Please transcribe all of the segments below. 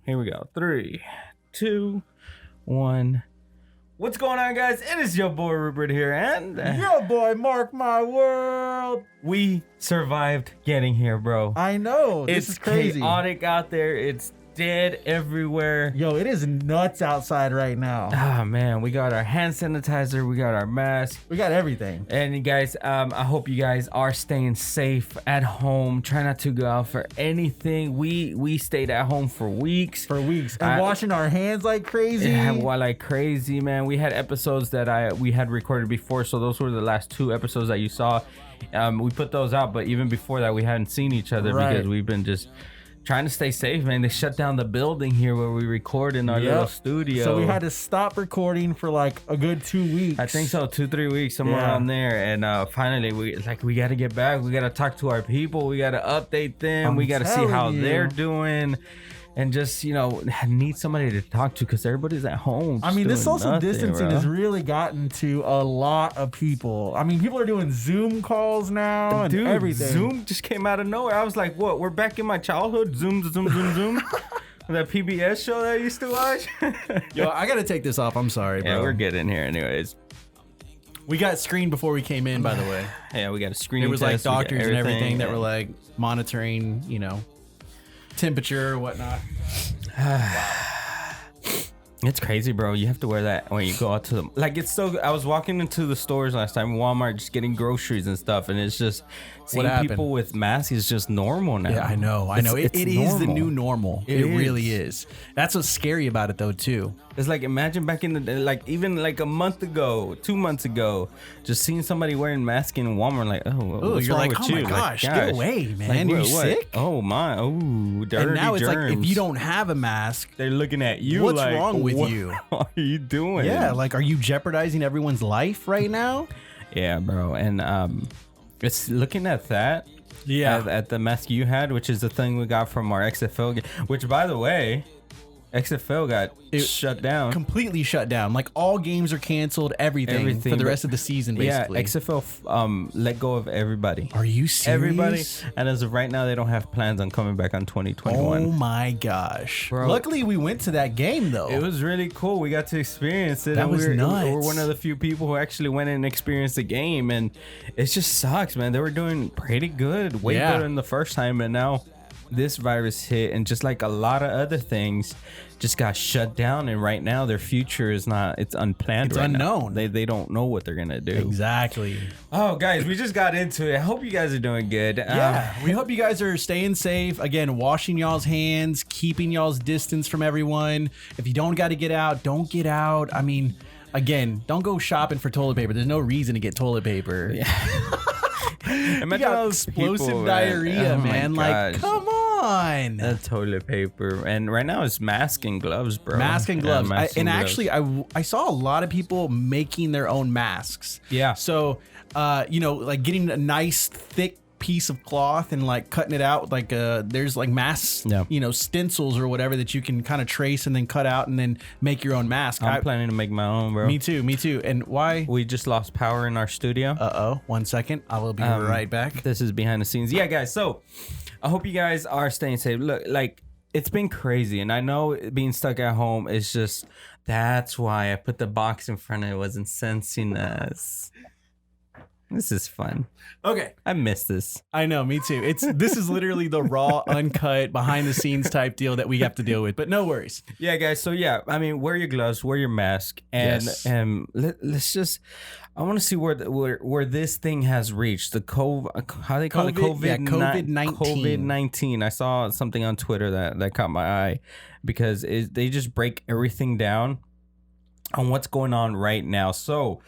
Here we go. 3, 2, 1. What's going on, guys? It is your boy Rupert here, and your boy Mark My World. We survived getting here, bro. I know. This is crazy. Chaotic out there. It's dead everywhere. Yo, it is nuts outside right now. Ah, man, we got our hand sanitizer, we got our mask, we got everything. And you guys, I hope you guys are staying safe at home. Try not to go out for anything. We stayed at home for weeks. And washing our hands like crazy. Yeah, like crazy, man. We had episodes that we had recorded before, so those were the last 2 episodes that you saw. We put those out, but even before that, we hadn't seen each other because we've been just trying to stay safe, man. They shut down the building here where we record in our little studio. So we had to stop recording for like a good 2 weeks. I think so, 2-3 weeks, somewhere around there. And finally, we got to get back. We got to talk to our people. We got to update them. We got to see how they're doing. And just, need somebody to talk to because everybody's at home. I mean, this social distancing has really gotten to a lot of people. I mean, people are doing Zoom calls now and everything. Zoom just came out of nowhere. I was like, what? We're back in my childhood? Zoom. That PBS show that I used to watch? Yo, I got to take this off. I'm sorry, bro. Yeah, we're getting here anyways. We got screened before we came in, by the way. Yeah, we got a screening It was test, like doctors and everything that were like monitoring, temperature or whatnot. It's crazy, bro. You have to wear that when you go out to them. Like, it's so. I was walking into the stores last time, Walmart, just getting groceries and stuff, and it's just seeing people with masks is just normal now. Yeah, I know. It is the new normal. It really is. That's what's scary about it, though, too. It's like, imagine back in the day, like even like a month ago, 2 months ago, just seeing somebody wearing masks in Walmart, like, what's you're wrong like, with you? My gosh, get away, man. Like, you sick? Oh my, dirty And now it's germs. like, if you don't have a mask, they're looking at you. What's like, wrong with you? What are you doing? Yeah, like, are you jeopardizing everyone's life right now? Yeah, bro. And it's looking at that. Yeah, at the mask you had, which is the thing we got from our XFL game, which, by the way, XFL got shut down. Completely shut down. Like, all games are canceled, everything for the rest of the season, basically. Yeah, XFL let go of everybody. Are you serious? Everybody. And as of right now, they don't have plans on coming back on 2021. Oh my gosh. Bro. Luckily, we went to that game, though. It was really cool. We got to experience it. That was nuts. We were one of the few people who actually went in and experienced the game. And it just sucks, man. They were doing pretty good. Way better than the first time. And now this virus hit, and just like a lot of other things, just got shut down. And right now their future is not, it's unplanned. It's unknown. They don't know what they're gonna do. Exactly. Oh, guys, we just got into it. I hope you guys are doing good. Yeah, we hope you guys are staying safe. Again, washing y'all's hands, keeping y'all's distance from everyone. If you don't got to get out, don't get out. I mean, again, don't go shopping for toilet paper. There's no reason to get toilet paper. Yeah. You got explosive people, diarrhea, man. Like, come on. The toilet paper. And right now it's mask and gloves, bro. Mask and gloves. Actually, I saw a lot of people making their own masks. Yeah. So, like getting a nice thick piece of cloth and like cutting it out, like there's like masks, stencils or whatever that you can kind of trace and then cut out and then make your own mask. I'm planning to make my own, bro. Me too. And why? We just lost power in our studio. 1 second. I will be right back. This is behind the scenes. Yeah, guys. So I hope you guys are staying safe. Look, like, it's been crazy, and I know being stuck at home is just, that's why I put the box in front of it. Wasn't sensing us. This is fun. Okay. I miss this. I know, me too. This is literally the raw, uncut, behind the scenes type deal that we have to deal with, but no worries. Yeah, guys. So yeah, I mean, wear your gloves, wear your mask, and let's just, I want to see where this thing has reached. The COVID-19. COVID-19. I saw something on Twitter that caught my eye, because they just break everything down on what's going on right now. So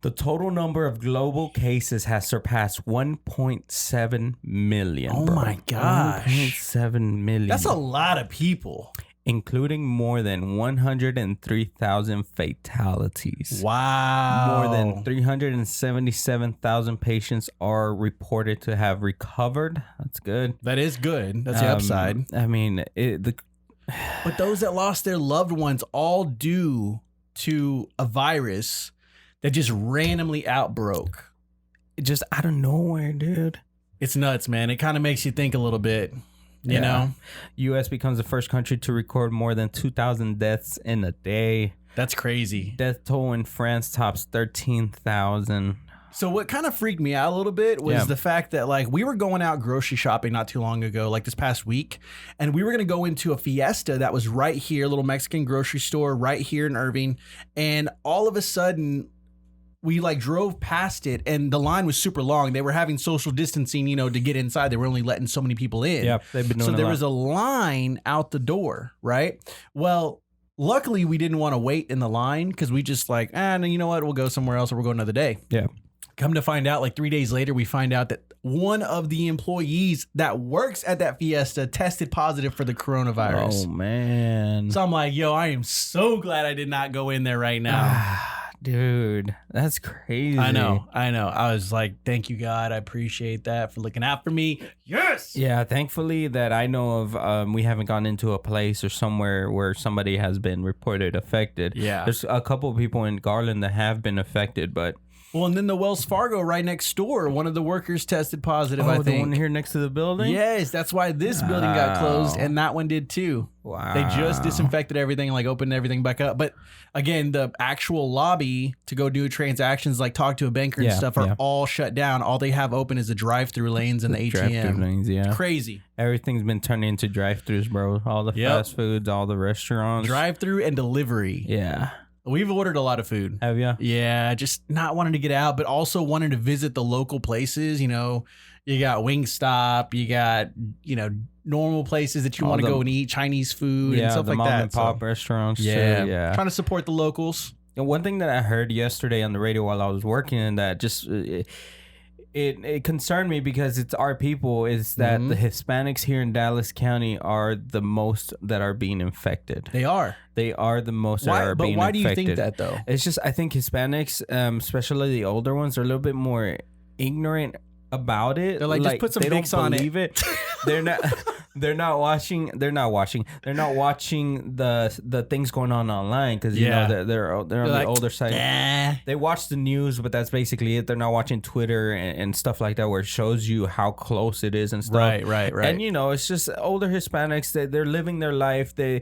the total number of global cases has surpassed 1.7 million. Oh, my gosh. 1.7 million. That's a lot of people. Including more than 103,000 fatalities. Wow. More than 377,000 patients are reported to have recovered. That's good. That is good. That's the upside. I mean, but those that lost their loved ones, all due to a virus that just randomly outbroke. Just out of nowhere, dude. It's nuts, man. It kind of makes you think a little bit. You know, U.S. becomes the first country to record more than 2,000 deaths in a day. That's crazy. Death toll in France tops 13,000. So what kind of freaked me out a little bit was the fact that like we were going out grocery shopping not too long ago, like this past week, and we were going to go into a Fiesta that was right here, a little Mexican grocery store right here in Irving. And all of a sudden we like drove past it and the line was super long. They were having social distancing, you know, to get inside. They were only letting so many people in. Yep, they've been doing so there was a line out the door, right? Well, luckily we didn't want to wait in the line because we just like, no, you know what? We'll go somewhere else or we'll go another day. Yeah. Come to find out, like 3 days later, we find out that one of the employees that works at that Fiesta tested positive for the coronavirus. Oh, man. So I'm like, yo, I am so glad I did not go in there right now. Dude, that's crazy. I know. I was like, thank you, God. I appreciate that for looking out for me. Yes. Yeah, thankfully that I know of, we haven't gone into a place or somewhere where somebody has been reported affected. Yeah. There's a couple of people in Garland that have been affected, but... Well, and then the Wells Fargo right next door, one of the workers tested positive, I think. The one here next to the building? Yes, that's why this building got closed, and that one did too. Wow. They just disinfected everything, like opened everything back up. But again, the actual lobby to go do transactions, like talk to a banker and stuff, are all shut down. All they have open is the drive-through lanes and the ATM. Drive-through lanes, yeah. Crazy. Everything's been turned into drive-throughs, bro. All the fast foods, all the restaurants. Drive-through and delivery. Yeah. We've ordered a lot of food. Have you? Yeah, just not wanting to get out, but also wanting to visit the local places. You know, you got Wingstop, you got, you know, normal places that you want to go and eat, Chinese food and stuff like that. Yeah, the mom and pop restaurants too. Yeah. Trying to support the locals. And one thing that I heard yesterday on the radio while I was working, and that just... It concerned me because it's our people, is that the Hispanics here in Dallas County are the most that are being infected. They are. They are the most that are being infected. But why do you think that, though? It's just, I think Hispanics, especially the older ones, are a little bit more ignorant about it. They're like, just put some Vicks on it. They're not watching the things going on online, because you know they're on the older side. They watch the news, but that's basically it. They're not watching Twitter and stuff like that, where it shows you how close it is and stuff. Right. And you know, it's just older Hispanics. They're living their life. They're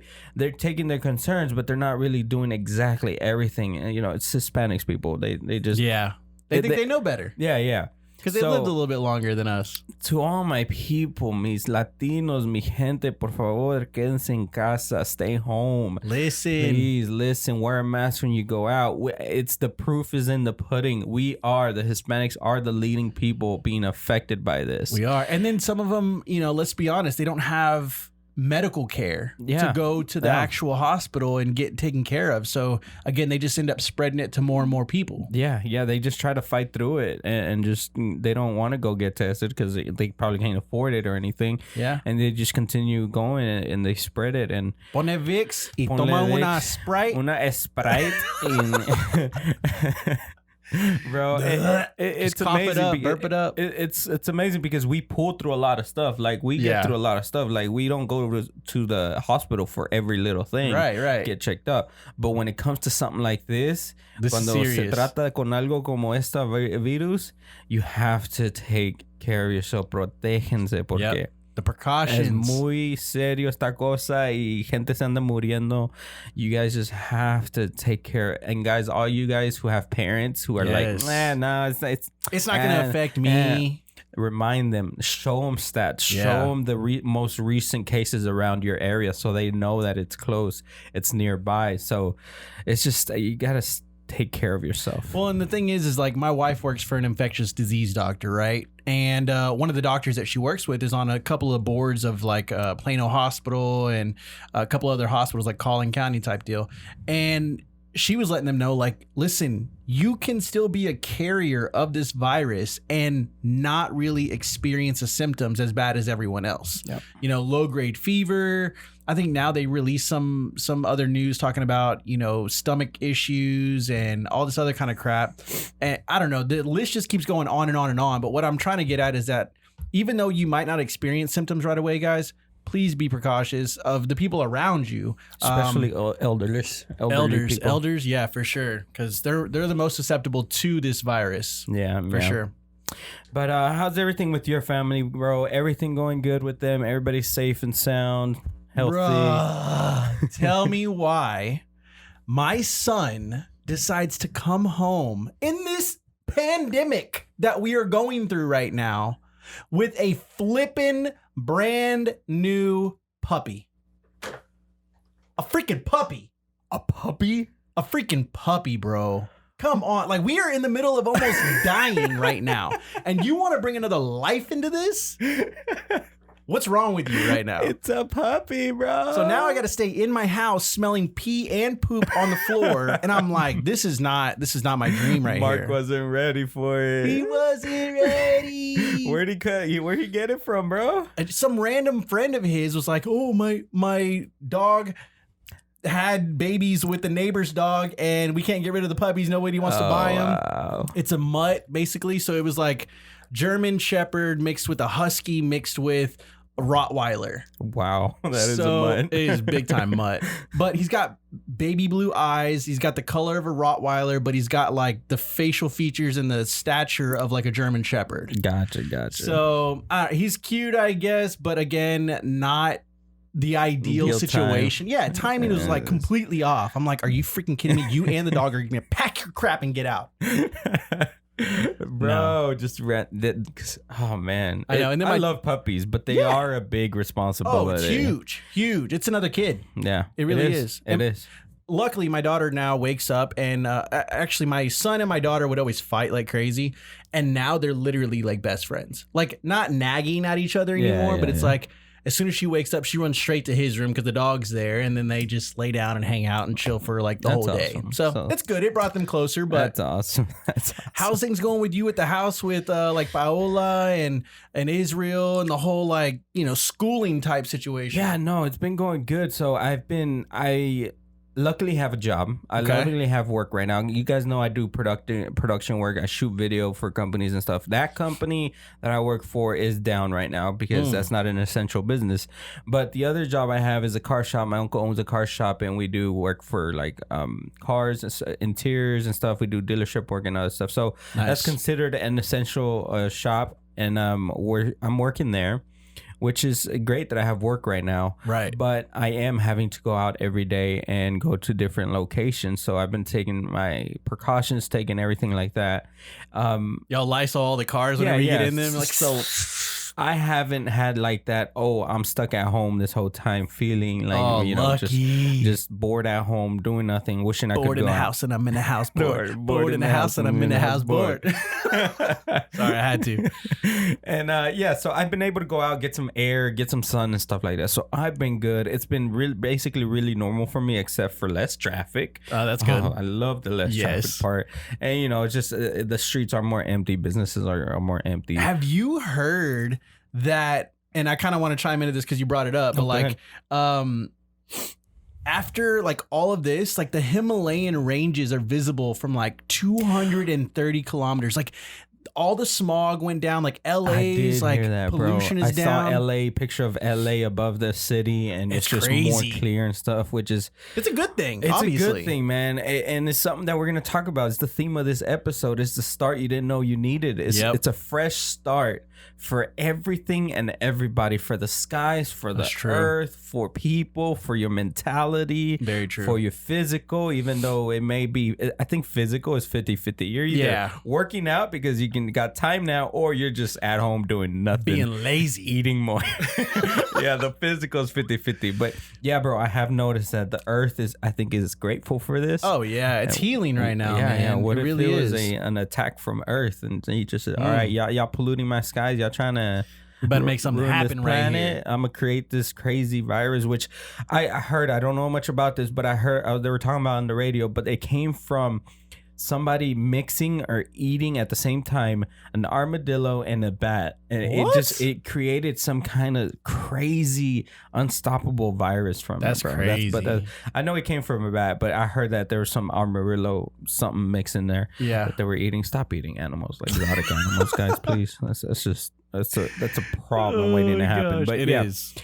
taking their concerns, but they're not really doing exactly everything. And, you know, it's Hispanics people. They just they think they know better. Yeah. Because they lived a little bit longer than us. To all my people, mis latinos, mi gente, por favor, quédense en casa, stay home. Please listen, wear a mask when you go out. It's the proof is in the pudding. The Hispanics are the leading people being affected by this. We are. And then some of them, you know, let's be honest, they don't have medical care to go to the actual hospital and get taken care of. So again, they just end up spreading it to more and more people. Yeah, they just try to fight through it and just they don't want to go get tested because they probably can't afford it or anything. Yeah, and they just continue going and they spread it. And pone Vicks y toma una Sprite. Una Sprite. Bro, it's amazing. Burp it up. It's amazing because we pull through a lot of stuff. Like we get through a lot of stuff. Like we don't go to the hospital for every little thing. Right. Get checked up. But when it comes to something like this cuando se trata con algo como esta virus, you have to take care of yourself. Protéjense porque the precautions. Es muy serio esta cosa y gente se anda muriendo. You guys just have to take care. And guys, all you guys who have parents who are like, no, it's not going to affect me. Remind them, show them stats, show them the most recent cases around your area so they know that it's close, it's nearby. So it's just, you got to take care of yourself. Well, and the thing is like my wife works for an infectious disease doctor, right? And one of the doctors that she works with is on a couple of boards of like Plano Hospital and a couple other hospitals like Collin County type deal. And she was letting them know, like, listen, you can still be a carrier of this virus and not really experience the symptoms as bad as everyone else. Yep. You know, low grade fever. I think now they released some other news talking about, you know, stomach issues and all this other kind of crap. And I don't know, the list just keeps going on and on and on. But what I'm trying to get at is that even though you might not experience symptoms right away, guys, please be precautious of the people around you, especially elders. Yeah, for sure, because they're the most susceptible to this virus. Yeah, for sure. But how's everything with your family, bro? Everything going good with them? Everybody's safe and sound, healthy? Bruh, tell me why my son decides to come home in this pandemic that we are going through right now with a flippin' brand new puppy. A freaking puppy. A puppy? A freaking puppy, bro. Come on. Like, we are in the middle of almost dying right now. And you want to bring another life into this? What's wrong with you right now? It's a puppy, bro. So now I got to stay in my house smelling pee and poop on the floor. And I'm like, this is not my dream right Mark here. wasn't ready for it. He wasn't ready. Where'd he get it from, bro? And some random friend of his was like, oh, my dog had babies with the neighbor's dog and we can't get rid of the puppies. Nobody wants to buy them. Wow. It's a mutt, basically. So it was like German Shepherd mixed with a Husky mixed with a Rottweiler. Wow. That is a mutt. It is big time mutt. But he's got baby blue eyes. He's got the color of a Rottweiler, but he's got like the facial features and the stature of like a German Shepherd. Gotcha. So he's cute, I guess, but again, not the ideal situation. Yeah, timing was like completely off. I'm like, are you freaking kidding me? You and the dog are gonna pack your crap and get out. Bro, just rent that. Oh man, I know. And then I love puppies, but they are a big responsibility. Oh, it's huge. It's another kid. Yeah, it really is. It is. Luckily, my daughter now wakes up, and actually, my son and my daughter would always fight like crazy, and now they're literally like best friends. Like not nagging at each other anymore, but it's like, as soon as she wakes up, she runs straight to his room because the dog's there, and then they just lay down and hang out and chill for like the whole day. Awesome. So it's good. It brought them closer. But that's awesome. How's things going with you at the house with like Paola and Israel and the whole like schooling type situation? Yeah, no, it's been going good. So I luckily have a job. I luckily have work right now. You guys know I do production work. I shoot video for companies and stuff. That company that I work for is down right now because that's not an essential business. But the other job I have is a car shop. My uncle owns a car shop, and we do work for like cars, interiors and stuff. We do dealership work and other stuff. So that's considered an essential shop, and I'm working there, which is great that I have work right now. Right. But I am having to go out every day and go to different locations. So I've been taking my precautions, taking everything like that. Y'all Lysol all the cars whenever you get in them. Like, so I haven't had like that, I'm stuck at home this whole time feeling like, lucky. just bored at home, doing nothing, wishing I could go bored in the house and I'm in the house bored. Bored in the house and I'm in the house bored. Sorry, I had to. And so I've been able to go out, get some air, get some sun and stuff like that. So I've been good. It's been basically really normal for me, except for less traffic. Oh, that's good. I love the less traffic part. And it's just the streets are more empty. Businesses are more empty. Have you heard that? And I kind of want to chime into this because you brought it up, but after like all of this, like the Himalayan ranges are visible from like 230 kilometers. Like all the smog went down. Like LA's like pollution is down. I saw LA, picture of LA above the city, and it's just crazy. More clear and stuff, which is it's a good thing. It's obviously. a good thing, man, and it's something that we're gonna talk about. It's the theme of this episode. It's the start you didn't know you needed. It's a fresh start for everything and everybody, for the skies, for the earth, for people, for your mentality. Very true. For your physical, even though it may be, I think physical is 50-50. You're either working out because you got time now, or you're just at home doing nothing. Being lazy. Eating more. Yeah, the physical is 50-50. But yeah, bro, I have noticed that the earth is grateful for this. Oh, yeah. It's healing right now, man. Yeah. What it if really it was an attack from earth and he just said, all right, y'all polluting my skies. Y'all trying to better make something happen right here. I'm gonna create this crazy virus, which I heard. I don't know much about this, but I heard they were talking about on the radio. But it came from somebody mixing or eating at the same time an armadillo and a bat, and it created some kind of crazy unstoppable virus from That's it. Crazy. But I know it came from a bat, but I heard that there was some armadillo something mixed in there. Yeah, that they were eating. Stop eating animals, like exotic animals, guys. Please, let's just That's a problem waiting to happen. But it is.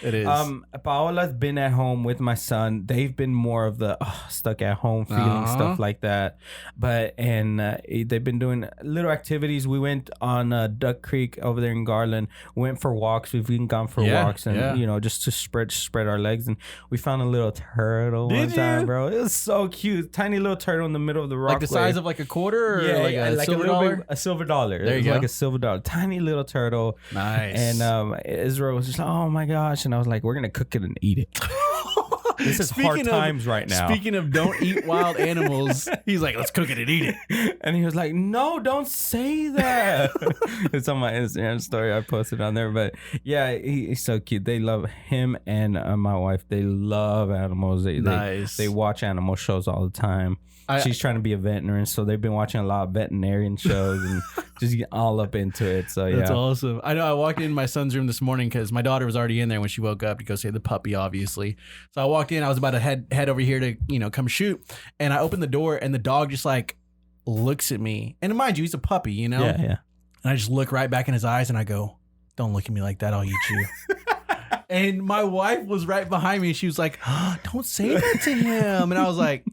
Paola's been at home with my son. They've been more of the stuck at home feeling, stuff like that. But they've been doing little activities. We went on Duck Creek over there in Garland. Went for walks. We've even gone for walks, and just to spread our legs. And we found a little turtle one time, bro. It was so cute, tiny little turtle in the middle of the rock. Like the size of like a quarter, or like a silver dollar. A silver dollar. There you go. Like a silver dollar, tiny little turtle. Nice. And Israel was just like, oh my gosh, and I was like, we're gonna cook it and eat it. This is hard times right now. Speaking of don't eat wild animals, he's like, let's cook it and eat it. And he was like, no, don't say that. It's on my Instagram story I posted on there. But yeah, he's so cute. They love him and my wife. They love animals. They watch animal shows all the time. She's trying to be a veterinarian, so they've been watching a lot of veterinarian shows and just get all up into it. So yeah, that's awesome. I know. I walked in my son's room this morning because my daughter was already in there when she woke up to go save the puppy, obviously. So I walked in. I was about to head over here to come shoot, and I opened the door, and the dog just like looks at me. And mind you, he's a puppy, Yeah. And I just look right back in his eyes, and I go, "Don't look at me like that. I'll eat you." And my wife was right behind me, and she was like, "Don't say that to him." And I was like,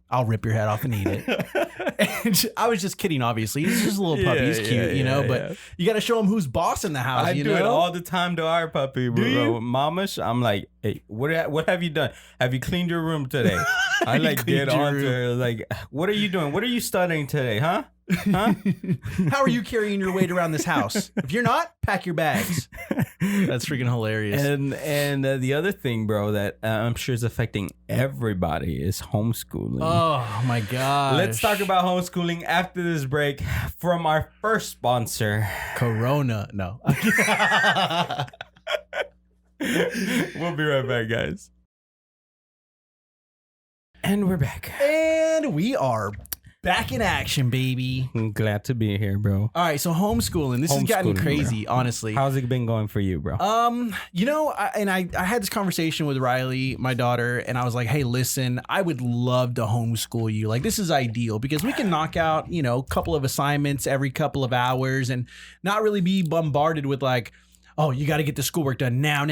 I'll rip your head off and eat it. And I was just kidding, obviously. He's just a little puppy. He's cute, but you got to show him who's boss in the house. I do it all the time to our puppy, bro. Do you? Mamash, I'm like, hey, what have you done? Have you cleaned your room today? I like get on to her, like, what are you doing? What are you studying today, huh? How are you carrying your weight around this house? If you're not, pack your bags. That's freaking hilarious. And the other thing, bro, that I'm sure is affecting everybody is homeschooling. Oh my gosh. Let's talk about homeschooling after this break from our first sponsor, Corona. No. We'll be right back, guys. And we're back. And we are back in action, baby. I'm glad to be here, bro. All right, so homeschooling. This has gotten crazy, bro. Honestly. How's it been going for you, bro? I had this conversation with Riley, my daughter, and I was like, hey, listen, I would love to homeschool you. Like, this is ideal because we can knock out, a couple of assignments every couple of hours and not really be bombarded with like, oh, you got to get the schoolwork done now.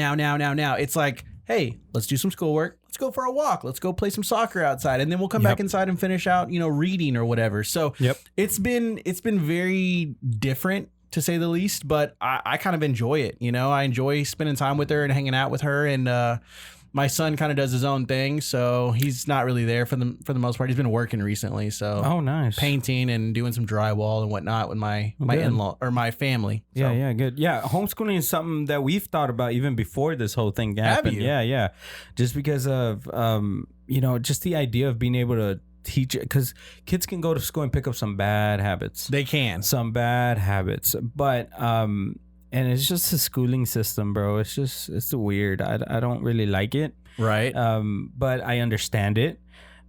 It's like, hey, let's do some schoolwork. Let's go for a walk. Let's go play some soccer outside. And then we'll come back inside and finish out, reading or whatever. So it's been very different, to say the least, but I kind of enjoy it. I enjoy spending time with her and hanging out with her. And my son kind of does his own thing, so he's not really there for the most part. He's been working recently, so nice, painting and doing some drywall and whatnot with my in-law or my family. So. Yeah, good. Yeah, homeschooling is something that we've thought about even before this whole thing happened. Yeah, just because of just the idea of being able to teach it, because kids can go to school and pick up some bad habits. They can but and it's just a schooling system, bro. It's weird. I don't really like it. Right. But I understand it.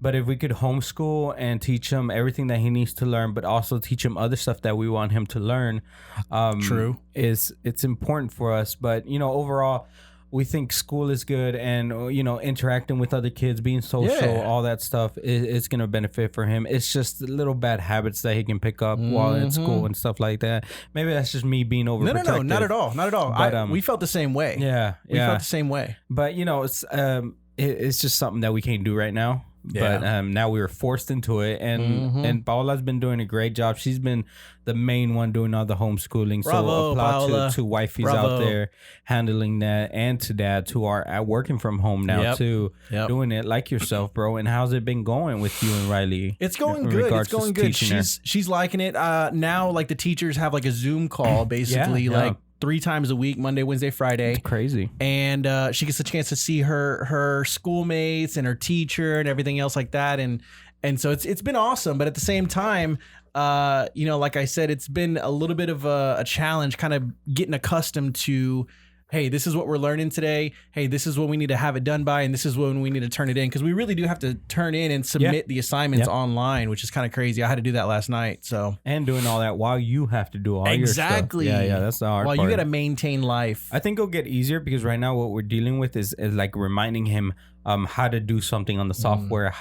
But if we could homeschool and teach him everything that he needs to learn, but also teach him other stuff that we want him to learn, true, it's important for us. But overall, we think school is good, and interacting with other kids, being social, all that stuff is going to benefit for him. It's just little bad habits that he can pick up while at school and stuff like that. Maybe that's just me being overprotective. No, not at all. But, we felt the same way. We felt the same way. But it's just something that we can't do right now. Yeah. But now we were forced into it, and Paola's been doing a great job. She's been the main one doing all the homeschooling. Bravo, so applaud to wifeys out there handling that, and to dads who are working from home now too, doing it like yourself, bro. And how's it been going with you and Riley? It's going good. It's going good. She's liking it. Now, like the teachers have like a Zoom call, basically, like 3 times a week, Monday, Wednesday, Friday. It's crazy. And she gets a chance to see her schoolmates and her teacher and everything else like that. And so it's been awesome. But at the same time, like I said, it's been a little bit of a challenge kind of getting accustomed to, hey, this is what we're learning today. Hey, this is when we need to have it done by, and this is when we need to turn it in. Because we really do have to turn in and submit the assignments online, which is kind of crazy. I had to do that last night. So and doing all that while you have to do all your stuff. Yeah, that's the hard part. While you got to maintain life. I think it'll get easier because right now what we're dealing with is like reminding him how to do something on the software,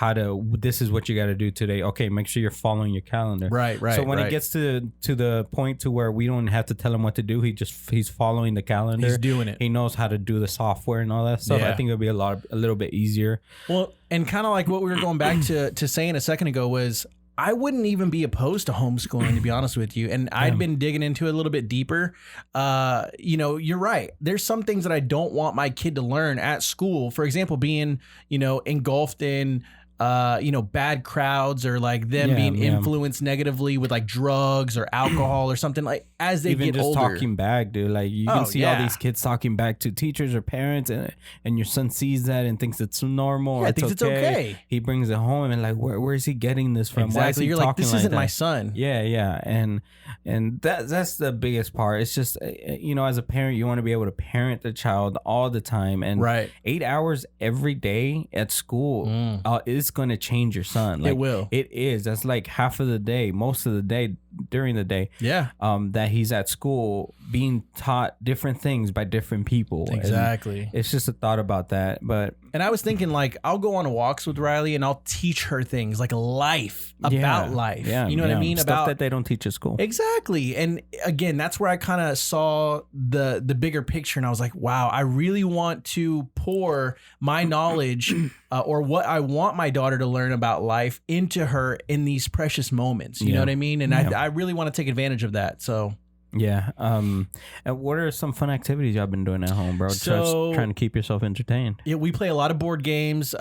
this is what you got to do today. Okay, make sure you're following your calendar. Right. So when it gets to the point to where we don't have to tell him what to do, he's following the calendar. He's doing it. He knows how to do the software and all that stuff. I think it'll be a little bit easier. Well, and kind of like what we were going back to saying a second ago was, I wouldn't even be opposed to homeschooling, to be honest with you. And I'd been digging into it a little bit deeper. You're right. There's some things that I don't want my kid to learn at school. For example, being, engulfed in bad crowds, or like them being influenced negatively with like drugs or alcohol or something, like as they even get just older. talking back, dude. Like you can see all these kids talking back to teachers or parents, and your son sees that and thinks it's normal. Yeah, thinks it's okay. He brings it home and like, where is he getting this from? Exactly. Why is he You're talking like, this isn't my son. Yeah, and that's the biggest part. It's just as a parent, you want to be able to parent the child all the time, and 8 hours every day at school is going to change your son. Like, it will. It is. That's like half of the day, most of the day, during the day. Yeah. That he's at school being taught different things by different people. Exactly. And it's just a thought about that. And I was thinking, like, I'll go on walks with Riley and I'll teach her things like life, about life. Yeah, you know what I mean? Stuff that they don't teach at school. Exactly. And again, that's where I kind of saw the bigger picture, and I was like, wow, I really want to pour my knowledge or what I want my daughter to learn about life into her in these precious moments. You know what I mean? And I really want to take advantage of that. So yeah. And what are some fun activities y'all been doing at home, bro? So, trying to keep yourself entertained. Yeah, we play a lot of board games.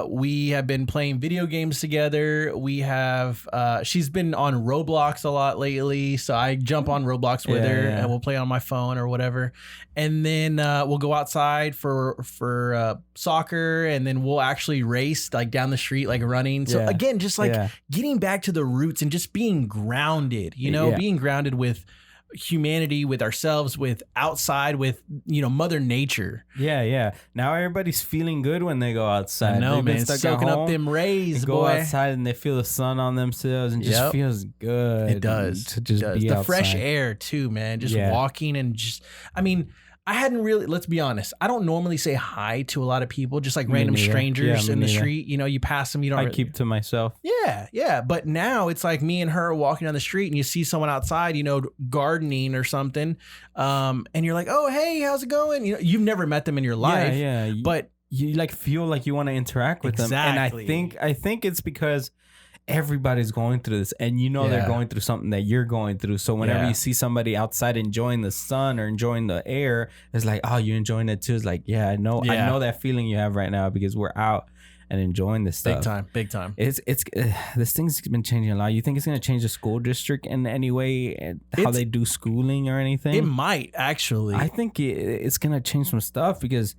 We have been playing video games together. We have she's been on Roblox a lot lately, so I jump on Roblox with her and we'll play on my phone or whatever. And then we'll go outside for soccer, and then we'll actually race like down the street, like running. So again, just like getting back to the roots and just being grounded, being grounded with humanity, with ourselves, with outside, with Mother Nature. Yeah. Now everybody's feeling good when they go outside. I know, man. Soaking up them rays, go outside and they feel the sun on themselves, and just feels good. It does. To just be the outside. fresh air too, man. Just walking and I hadn't really, let's be honest, I don't normally say hi to a lot of people, just like random strangers in the street. You pass them, you don't I keep to myself. Yeah. But now it's like me and her walking down the street, and you see someone outside, gardening or something. And you're like, oh, hey, how's it going? You've never met them in your life. Yeah. But you like feel like you want to interact with them. And I think it's because everybody's going through this, and they're going through something that you're going through. So whenever you see somebody outside enjoying the sun or enjoying the air, it's like, oh, you're enjoying it too. It's like, I know that feeling you have right now, because we're out and enjoying this stuff. Big time. It's this thing's been changing a lot. You think it's going to change the school district in any way, how they do schooling or anything? It might, actually. I think it's going to change some stuff, because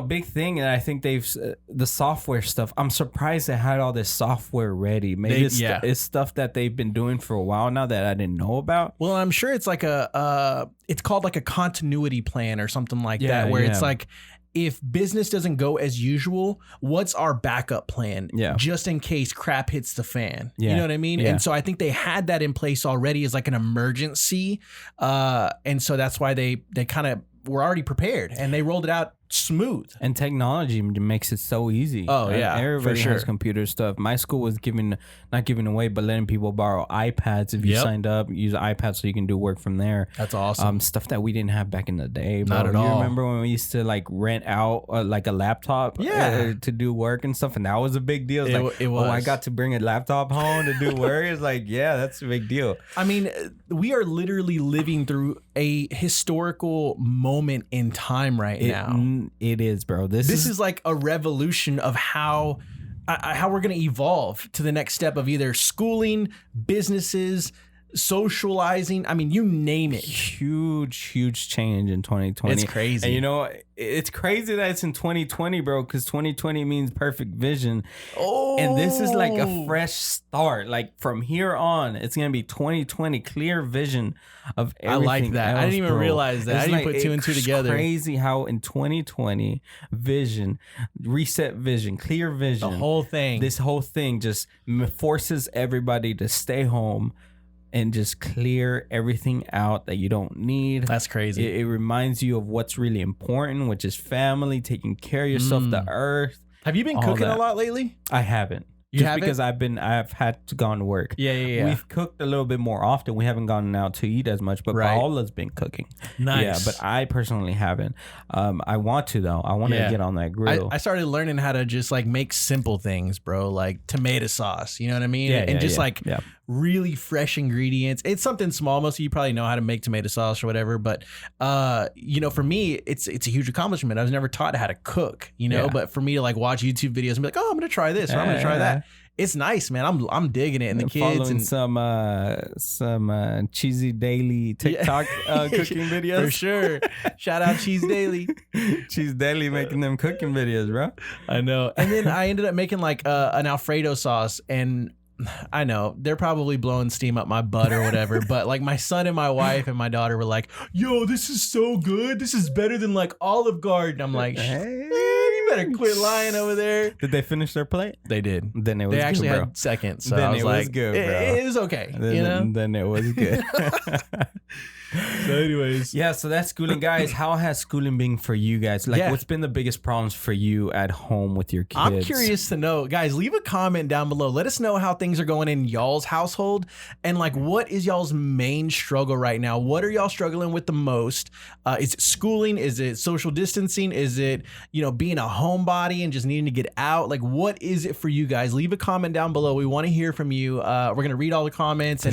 big thing, and I think the software stuff. I'm surprised they had all this software ready. Maybe it's stuff that they've been doing for a while now that I didn't know about. Well, I'm sure it's like it's called like a continuity plan or something like that, where it's like, if business doesn't go as usual, what's our backup plan? Just in case crap hits the fan. You know what I mean? And so I think they had that in place already as like an emergency. And so that's why they kind of were already prepared, and they rolled it out smooth. And technology makes it so easy. Oh, right? Everybody has computer stuff. My school was not giving away, but letting people borrow iPads if you signed up. Use iPads so you can do work from there. That's awesome. Stuff that we didn't have back in the day, bro. Not at all. You remember when we used to like rent out like a laptop to do work and stuff, and that was a big deal. It was. Oh, I got to bring a laptop home to do work. It's like, that's a big deal. I mean, we are literally living through a historical moment in time right now. It is, bro. This is like a revolution of how we're going to evolve to the next step of either schooling, businesses, socializing. I mean, you name it. Huge change in 2020. It's crazy. And it's crazy that it's in 2020, bro, because 2020 means perfect vision. Oh. And this is like a fresh start. Like from here on, it's going to be 2020, clear vision of everything. I like that. Else, I didn't even realize that. I didn't put two and two together. It's crazy how in 2020, vision, reset vision, clear vision. The whole thing. This whole thing just forces everybody to stay home, and just clear everything out that you don't need. That's crazy. It reminds you of what's really important, which is family, taking care of yourself, the earth. Have you been cooking a lot lately? I haven't. You Just haven't? because I've had to go to work. Yeah. We've cooked a little bit more often. We haven't gone out to eat as much, but Paola's been cooking. Nice. Yeah, but I personally haven't. I want to though. I want to get on that grill. I started learning how to just like make simple things, bro, like tomato sauce. You know what I mean? And just really fresh ingredients. It's something small. Most of you probably know how to make tomato sauce or whatever, but you know, for me, it's a huge accomplishment. I was never taught how to cook, you know, but for me to like watch YouTube videos and be like, oh, I'm gonna try this or I'm gonna try that. It's nice, man. I'm digging it, and the kids and some Cheesy Daily TikTok cooking videos for sure. Shout out Cheese Daily, Cheese Daily making them cooking videos, bro. I know. And then I ended up making like an Alfredo sauce, and I know they're probably blowing steam up my butt or whatever, but like my son and my wife and my daughter were like, "Yo, this is so good. This is better than like Olive Garden." I'm like, you better quit lying over there. Did they finish their plate? They did. Then it was They good, actually bro. had seconds, so Then I was it like, was good, bro. It was okay. You know. Then it was good. So, anyways, yeah. So that's schooling, guys. How has schooling been for you guys? Like, what's been the biggest problems for you at home with your kids? I'm curious to know, guys. Leave a comment down below. Let us know how things are going in y'all's household, and like, what is y'all's main struggle right now? What are y'all struggling with the most? Is it schooling? Is it social distancing? Is it, you know, being a homebody and just needing to get out? Like, what is it for you guys? Leave a comment down below. We want to hear from you. We're gonna read all the comments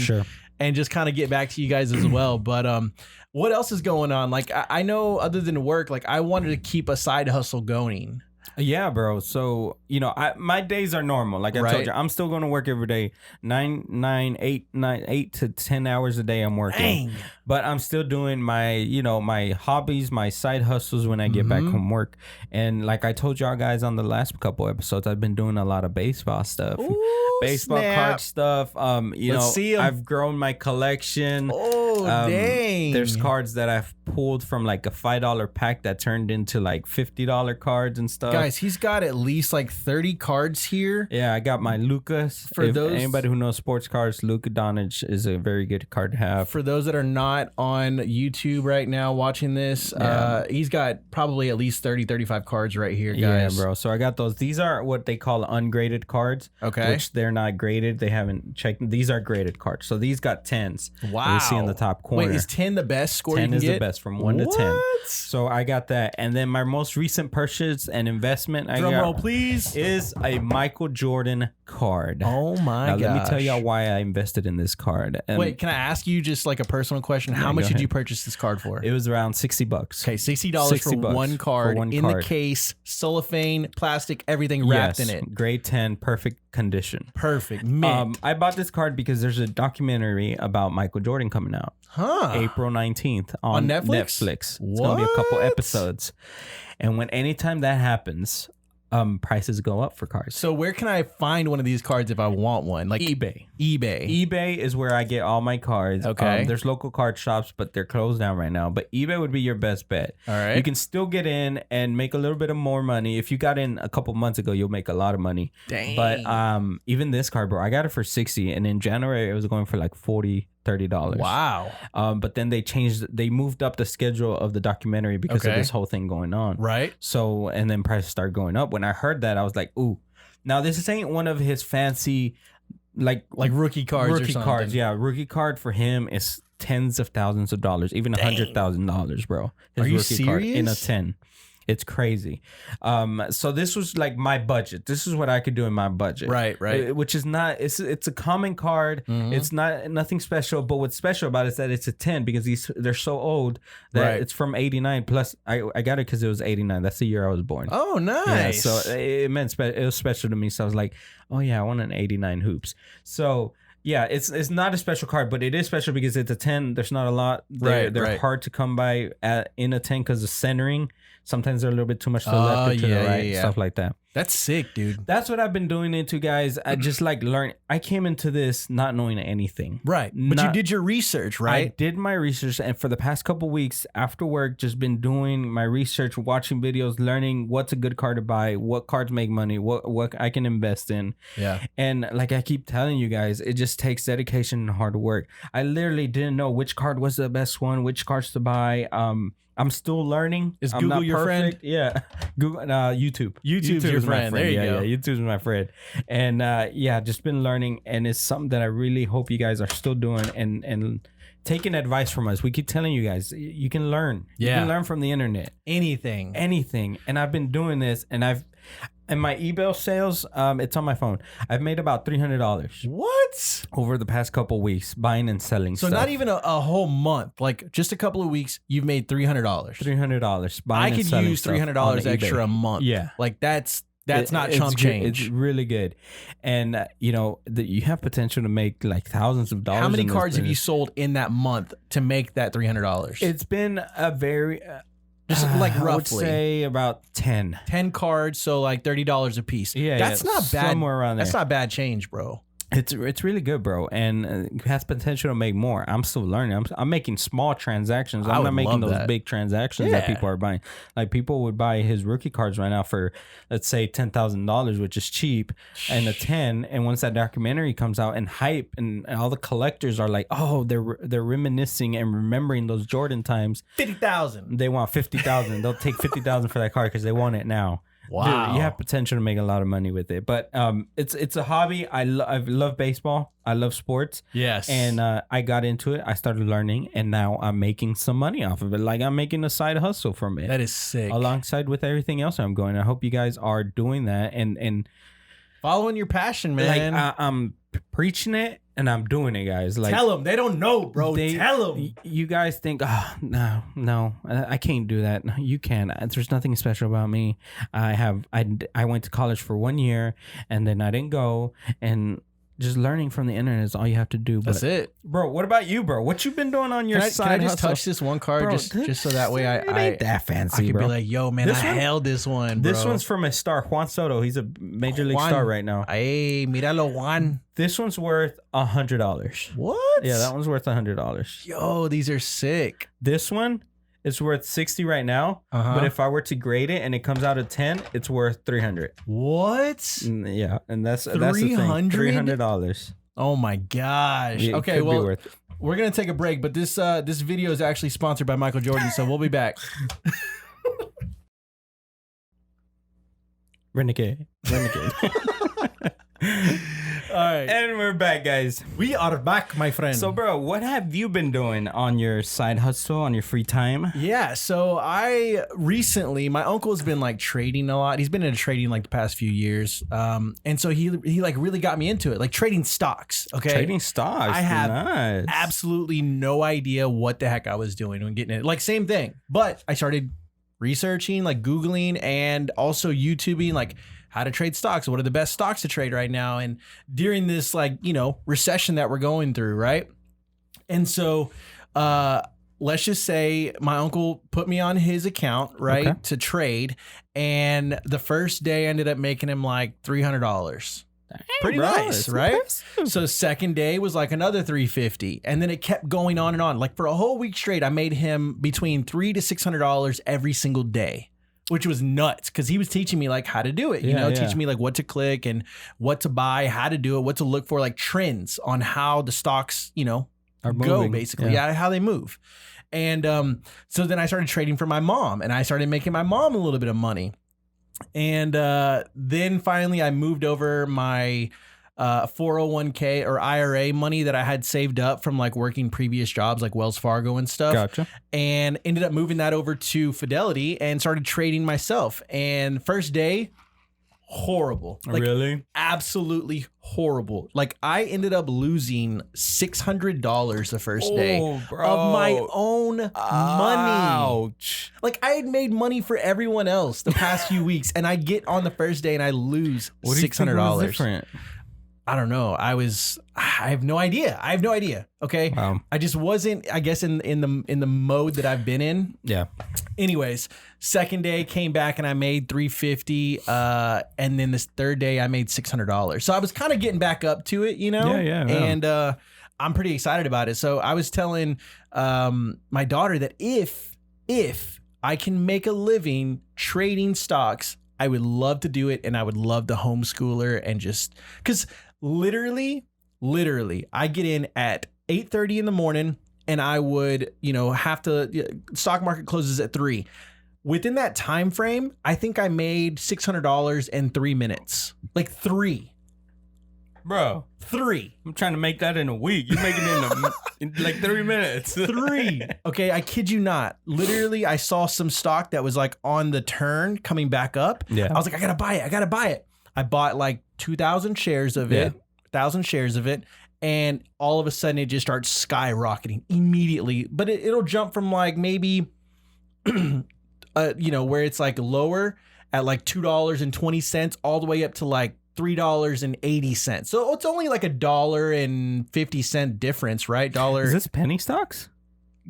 and just kind of get back to you guys as well. But what else is going on? Like, I know other than work, like I wanted to keep a side hustle going. Yeah, bro. So, you know, my days are normal. Like I told you, I'm still going to work every day. 8 to 10 hours a day I'm working. Dang. But I'm still doing my, you know, my hobbies, my side hustles when I get back from work. And like I told y'all guys on the last couple episodes, I've been doing a lot of baseball stuff. Ooh, baseball card stuff. You Let's know, I've grown my collection. Oh, dang. There's cards that I've pulled from like a $5 pack that turned into like $50 cards and stuff. Guys, he's got at least like 30 cards here. Yeah, I got my Lucas. For those anybody who knows sports cards, Luka Doncic is a very good card to have. For those that are not on YouTube right now watching this, he's got probably at least 30-35 cards right here, guys. Yeah, bro. So I got those. These are what they call ungraded cards. Okay. Which they're not graded. They haven't checked. These are graded cards. So these got 10s. Wow. You see in the top corner. Wait, is 10 the best score 10 you can is get? the best from 1 to 10. What? So I got that. And then my most recent purchase and investment I Drum got roll, please. is a Michael Jordan card. Oh my god. Let me tell y'all why I invested in this card. And wait, can I ask you just like a personal question? How much did you purchase this card for? It was around $60. Okay, $60 for one card in the case, cellophane, plastic, everything wrapped in it. Grade 10, perfect condition. Perfect. Mint. I bought this card because there's a documentary about Michael Jordan coming out. April 19th on Netflix. It's going to be a couple episodes. And anytime that happens, prices go up for cards. So where can I find one of these cards if I want one? Like eBay. eBay is where I get all my cards. Okay. There's local card shops, but they're closed down right now. But eBay would be your best bet. All right. You can still get in and make a little bit of more money. If you got in a couple months ago, you'll make a lot of money. Dang. But even this card, bro, I got it for $60, and in January it was going for like $40-$30. Wow. But then they moved up the schedule of the documentary because of this whole thing going on. Right. So, and then prices started going up. When I heard that, I was like, ooh. Now, this ain't one of his fancy, like rookie cards or something. Yeah, rookie card for him is tens of thousands of dollars, even $100,000, bro. Are you rookie card serious? in a 10. It's crazy. So this was like my budget. This is what I could do in my budget. Right. Which is not, it's a common card. Mm-hmm. It's nothing special, but what's special about it is that it's a 10 because they're so old that it's from 89. Plus I got it because it was 89. That's the year I was born. Oh, nice. Yeah, so it was special to me. So I was like, oh yeah, I want an 89 hoops. So yeah, it's not a special card, but it is special because it's a 10. There's not a lot. They're hard to come by in a 10 because of centering. Sometimes they're a little bit too much to the left or to the right, stuff like that. That's sick, dude. That's what I've been doing into, guys. I just like learn. I came into this not knowing anything. Right. But you did your research, right? I did my research. And for the past couple weeks after work, just been doing my research, watching videos, learning what's a good card to buy, what cards make money, what I can invest in. Yeah. And like I keep telling you guys, it just takes dedication and hard work. I literally didn't know which card was the best one, which cards to buy. I'm still learning. Is Google your friend? Yeah. Google, YouTube. YouTube's your friend. There you go. Yeah, YouTube's my friend. And just been learning. And it's something that I really hope you guys are still doing and taking advice from us. We keep telling you guys, you can learn. Yeah. You can learn from the internet. Anything. And I've been doing this, and in my eBay sales, it's on my phone. I've made about $300. What? Over the past couple weeks, buying and selling So stuff. not even a whole month, like just a couple of weeks, you've made $300. $300. I could use $300 extra a month. Yeah. Like that's not chump change. It's really good. And, you have potential to make like thousands of dollars. How many cards have you sold in that month to make that $300? It's been a very... Just like roughly. I would say about 10. 10 cards, so like $30 a piece. Yeah, that's not bad. Somewhere around there. That's not bad change, bro. It's really good, bro, and it has potential to make more. I'm still learning. I'm making small transactions. I'm not making those big transactions that people are buying. Like people would buy his rookie cards right now for, let's say, $10,000, which is cheap, and a 10. And once that documentary comes out and hype, and all the collectors are like, oh, they're reminiscing and remembering those Jordan times. 50,000. They want 50,000. They'll take 50,000 for that card because they want it now. Wow. Dude, you have potential to make a lot of money with it. But it's a hobby. I love baseball. I love sports. Yes. And I got into it. I started learning, and now I'm making some money off of it. Like I'm making a side hustle from it. That is sick. Alongside with everything else I'm going. I hope you guys are doing that and following your passion, man. Like I'm preaching it. And I'm doing it, guys. Like, tell them. They don't know, bro. Tell them. You guys think, oh, no, I can't do that. No, you can. There's nothing special about me. I went to college for 1 year, and then I didn't go. And just learning from the internet is all you have to do. That's it. Bro, what about you, bro? What you been doing on your side Can I just hustle? touch this one card, bro, just so that way it ain't that fancy, I can bro. be like, yo, man, I held this one, bro. This one's from a star, Juan Soto. He's a major league star right now. Hey, míralo, Juan. This one's worth $100. What? Yeah, that one's worth $100. Yo, these are sick. This one is worth $60 right now. But if I were to grade it and it comes out of 10, it's worth $300. What? Yeah, and that's the thing. $300. Oh my gosh. Yeah, okay, well, we're gonna take a break, but this video is actually sponsored by Michael Jordan, so we'll be back. Renegade. All right. And we're back, guys. We are back, my friend. So, bro, what have you been doing on your side hustle, on your free time? Yeah, so my uncle has been like trading a lot. He's been into trading like the past few years. And so he like really got me into it, like trading stocks. Okay. Trading stocks. I have absolutely no idea what the heck I was doing when getting it. Like same thing. But I started researching, like Googling and also YouTubing, like how to trade stocks. What are the best stocks to trade right now? And during this recession that we're going through, right? And so let's just say my uncle put me on his account, right, to trade. And the first day I ended up making him like $300. Pretty nice, right? Impressive. So second day was like another $350, and then it kept going on and on. Like for a whole week straight, I made him between $300 to $600 every single day, which was nuts because he was teaching me like how to do it. Teaching me like what to click and what to buy, how to do it, what to look for, like trends on how the stocks, are go basically, how they move. And so then I started trading for my mom, and I started making my mom a little bit of money. And then finally I moved over my 401k or IRA money that I had saved up from like working previous jobs like Wells Fargo and stuff. Gotcha. And ended up moving that over to Fidelity and started trading myself. And first day, horrible. Like, really? Absolutely horrible. Like I ended up losing $600 the first day of my own money. Ouch. Like I had made money for everyone else the past few weeks, and I get on the first day and I lose $600. Different? I don't know. I have no idea. Okay. Wow. I just wasn't, I guess, in the mode that I've been in. Yeah. Anyways, second day came back and I made $350. And then this third day I made $600. So I was kind of getting back up to it, you know? Yeah. And I'm pretty excited about it. So I was telling my daughter that if I can make a living trading stocks, I would love to do it, and I would love to homeschool her and just because literally, I get in at 8:30 in the morning, and I would, have to. Stock market closes at 3. Within that time frame, I think I made $600 in 3 minutes, like 3. Bro, 3. I'm trying to make that in a week. You're making it in like 3 minutes. 3. Okay, I kid you not. Literally, I saw some stock that was like on the turn coming back up. Yeah. I was like, I gotta buy it. I bought like 2,000 shares of it, 1,000 shares of it, and all of a sudden it just starts skyrocketing immediately. But it'll jump from like maybe, where it's like lower at like $2.20 all the way up to like $3.80. So it's only like $1.50 difference, right? Is this penny stocks?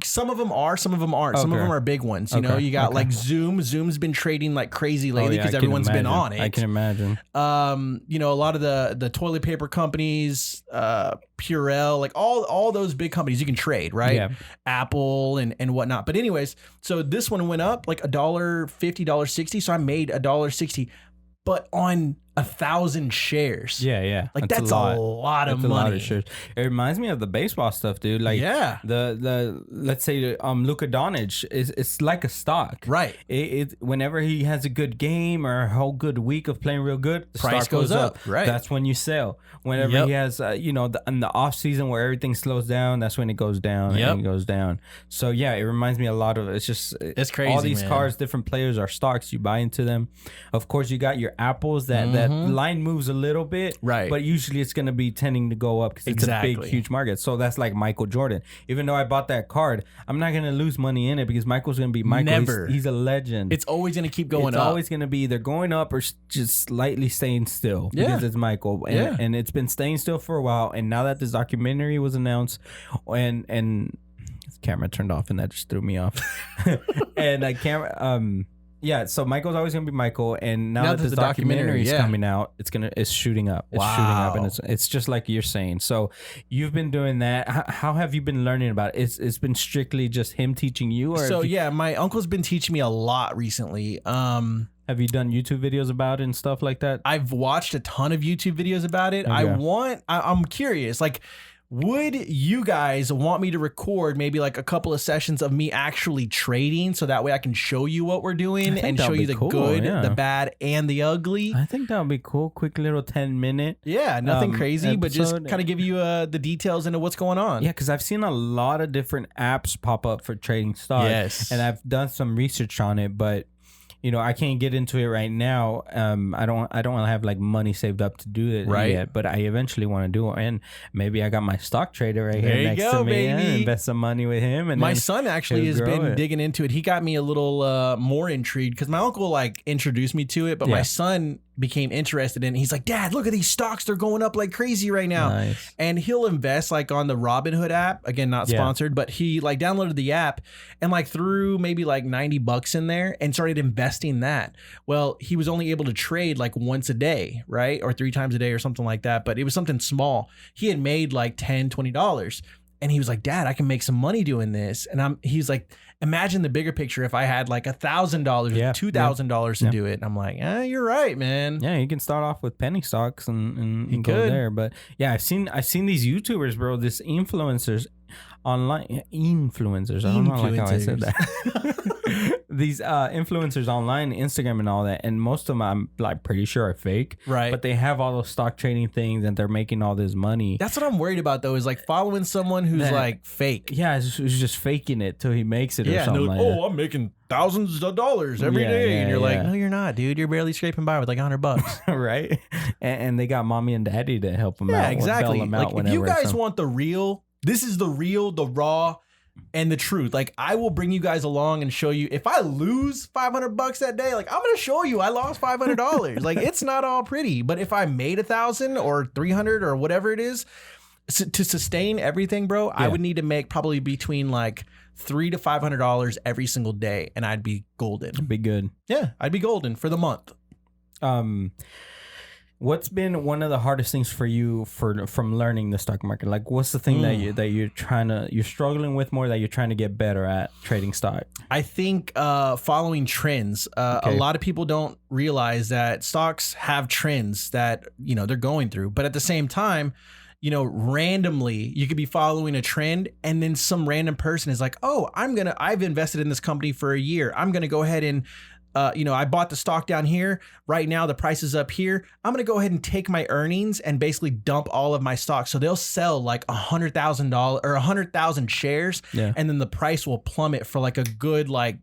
Some of them are, some of them aren't. Some of them are big ones. You know, you got like Zoom. Zoom's been trading like crazy lately because everyone's been on it. I can imagine. A lot of the toilet paper companies, Purell, like all those big companies you can trade, right? Yeah. Apple and whatnot. But anyways, so this one went up like $1.50, $1.60. So I made $1.60, but on 1,000 shares. Yeah. Like that's a lot of money. A lot of shares. It reminds me of the baseball stuff, dude. Like the let's say Luka Doncic it's like a stock. Right. It whenever he has a good game or a whole good week of playing real good, the price stock goes up. Right. That's when you sell. Whenever he has in the off season where everything slows down, that's when it goes down and it goes down. So yeah, it reminds me a lot of it's crazy. All these cars, different players are stocks. You buy into them. Of course, you got your Apples that line moves a little bit, right? But usually it's going to be tending to go up because it's a big, huge market. So that's like Michael Jordan. Even though I bought that card, I'm not going to lose money in it because Michael's going to be Michael. Never. He's a legend. It's always going to keep going up. It's always going to be either going up or just slightly staying still because it's Michael. And it's been staying still for a while. And now that this documentary was announced and his camera turned off and that just threw me off. And yeah, so Michael's always gonna be Michael, and now that this documentary is coming out, it's shooting up. It's shooting up, and it's just like you're saying. So you've been doing that. How have you been learning about it? It's been strictly just him teaching you, or my uncle's been teaching me a lot recently. Have you done YouTube videos about it and stuff like that? I've watched a ton of YouTube videos about it. Okay. I'm curious, like, would you guys want me to record maybe like a couple of sessions of me actually trading so that way I can show you what we're doing and show you the good, the bad, and the ugly? I think that would be cool. Quick little 10-minute. Yeah, nothing crazy, but just kind of give you the details into what's going on. Yeah, because I've seen a lot of different apps pop up for trading stocks. Yes. And I've done some research on it, but I can't get into it right now. I don't want to have like money saved up to do it yet, but I eventually want to do it. And maybe I got my stock trader right here next to me and invest some money with him. And my son actually has been digging into it. He got me a little more intrigued because my uncle like introduced me to it, but my son became interested in it. He's like, Dad, look at these stocks. They're going up like crazy right now. Nice. And he'll invest like on the Robinhood app. Again, not sponsored, but he like downloaded the app and like threw maybe like $90 in there and started investing that. Well, he was only able to trade like once a day, right? Or 3 times a day or something like that. But it was something small. He had made like $10, $20. And he was like, Dad, I can make some money doing this. And he's like, imagine the bigger picture if I had like $1,000 or $2,000 to do it. And I'm like, you're right, man. Yeah, you can start off with penny stocks and go there. But yeah, I've seen these YouTubers, bro, these influencers online. Influencers. I don't know like how I said that. These influencers online, Instagram and all that, and most of them I'm like pretty sure are fake. Right. But they have all those stock trading things and they're making all this money. That's what I'm worried about though, is like following someone who's like fake. Yeah, who's just faking it till he makes it or something like that. I'm making thousands of dollars every day. And you're like, no, you're not, dude. You're barely scraping by with like $100. Right. And they got mommy and daddy to help them out. Yeah, exactly. Bail them out like if you guys want the real, this is the real, the raw, and the truth. Like, I will bring you guys along and show you. If I lose $500 that day, like, I'm gonna show you I lost $500. Like, it's not all pretty. But if I made $1,000 or $300 or whatever it is, to sustain everything, bro, I would need to make probably between like $300 to $500 every single day, and I'd be golden. Be good. Yeah, I'd be golden for the month. What's been one of the hardest things for you from learning the stock market? Like, what's the thing that you're struggling with more, that you're trying to get better at trading stock? I think following trends. A lot of people don't realize that stocks have trends that, you know, they're going through, but at the same time, you know, randomly you could be following a trend, and then some random person is like, oh, I've invested in this company for a year. I'm going to go ahead and, you know, I bought the stock down here. Right now, the price is up here. I'm going to go ahead and take my earnings and basically dump all of my stock. So they'll sell like $100,000 or 100,000 shares. Yeah. And then the price will plummet for like a good, like,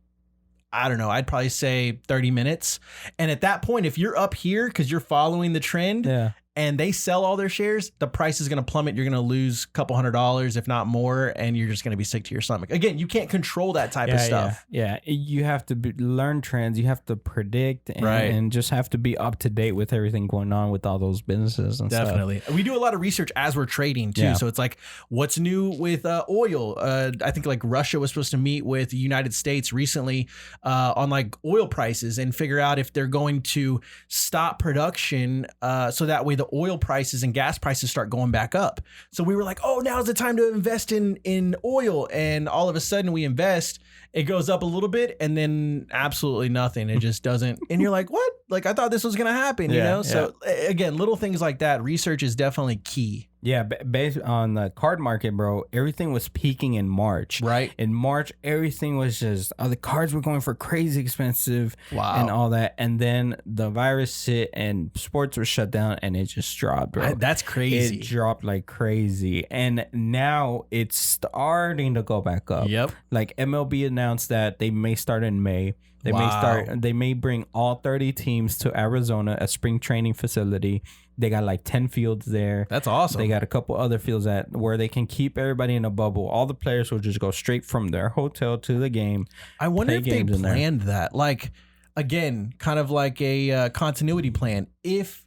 I don't know, I'd probably say 30 minutes. And at that point, if you're up here because you're following the trend, and they sell all their shares, the price is going to plummet. You're going to lose a couple $100, if not more, and you're just going to be sick to your stomach. Again, you can't control that type of stuff. Yeah, you have to learn trends. You have to predict and just have to be up to date with everything going on with all those businesses and Definitely. stuff. We do a lot of research as we're trading too. So it's like, what's new with oil? I think like Russia was supposed to meet with the United States recently on like oil prices and figure out if they're going to stop production so that way the oil prices and gas prices start going back up. So we were like, oh, now's the time to invest in oil. And all of a sudden we invest, it goes up a little bit, and then absolutely nothing. It just doesn't. And you're like, what? Like, I thought this was going to happen, you know? So again, little things like that, research is definitely key. Yeah, based on the card market, bro, everything was peaking in March. Right. In March, everything was just, the cards were going for crazy expensive and all that. And then the virus hit and sports were shut down, and it just dropped, bro. That's crazy. It dropped like crazy. And now it's starting to go back up. Yep. Like MLB announced that they may start in May. They may bring all 30 teams to Arizona, a spring training facility. They got like 10 fields there. That's awesome. They got a couple other fields where they can keep everybody in a bubble. All the players will just go straight from their hotel to the game. I wonder if they planned that. Like, again, kind of like a continuity plan. If